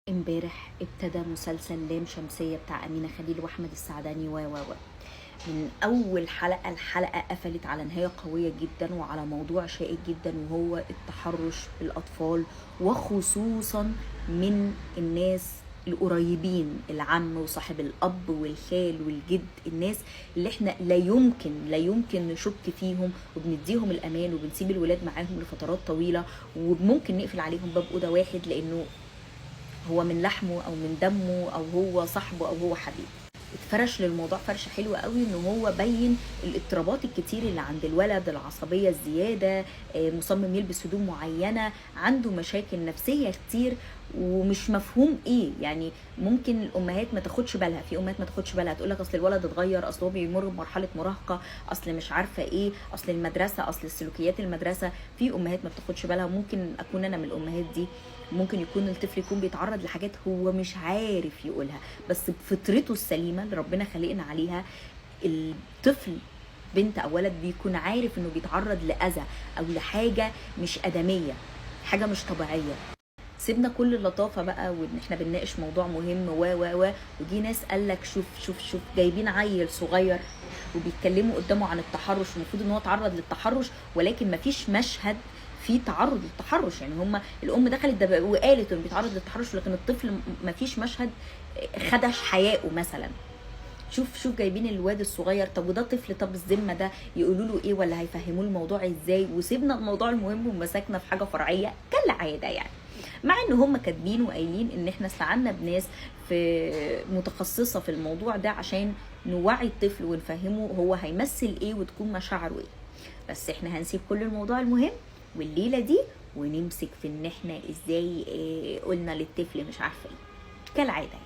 امبارح ابتدى مسلسل لام شمسية بتاع أمينة خليل وأحمد السعداني من أول حلقة الحلقة قفلت على نهاية قوية جدا وعلى موضوع شائك جدا، وهو التحرش بالأطفال، وخصوصا من الناس القريبين، العم وصاحب الأب والخال والجد، الناس اللي احنا لا يمكن نشك فيهم، وبنديهم الأمان وبنسيب الولاد معاهم لفترات طويلة، وممكن نقفل عليهم باب أوضة واحد لأنه هو من لحمه او من دمه او هو صاحبه او هو حبيبه. اتفرش للموضوع فرشه حلوه قوي، ان هو بين الاضطرابات الكتير اللي عند الولد، العصبيه الزياده، مصمم يلبس هدوم معينه، عنده مشاكل نفسيه كتير ومش مفهوم ايه. يعني ممكن الامهات ما تاخدش بالها، في امهات ما تاخدش بالها، تقول لك اصل الولد اتغير، اصل هو بيمر بمرحله مراهقه، اصل مش عارفه ايه، اصل المدرسه، اصل السلوكيات المدرسه. في امهات ما بتاخدش بالها، ممكن اكون انا من الامهات دي. ممكن يكون الطفل يكون بيتعرض لحاجات هو مش عارف يقولها، بس بفطرته السليمه اللي ربنا خلقنا عليها، الطفل بنت او ولد بيكون عارف انه بيتعرض لاذى او لحاجه مش ادميه، حاجه مش طبيعيه. سيبنا كل اللطافه بقى، وان احنا بنناقش موضوع مهم ودي ناس قال لك شوف جايبين عيل صغير وبيتكلموا قدامه عن التحرش، والمفروض ان هو اتعرض للتحرش، ولكن مفيش مشهد في تعرض للتحرش. يعني هما الام دخلت وقالت انه بيتعرض للتحرش، لكن الطفل مفيش مشهد خدش حياءه مثلا. شوف جايبين الواد الصغير، طب وده طفل، طب الذمه ده يقولوا له ايه ولا هيفهموه الموضوع ازاي؟ وسيبنا الموضوع المهم ومسكنا في حاجه فرعيه كالعاده يعني. مع ان هم كاتبين وقايلين ان احنا استعنا بناس في متخصصه في الموضوع ده عشان نوعي الطفل ونفهمه هو هيمثل ايه وتكون مشاعره ايه. بس احنا هنسيب كل الموضوع المهم والليله دي ونمسك في ان احنا ازاي قلنا للطفل مش عارفه ايه كالعاده.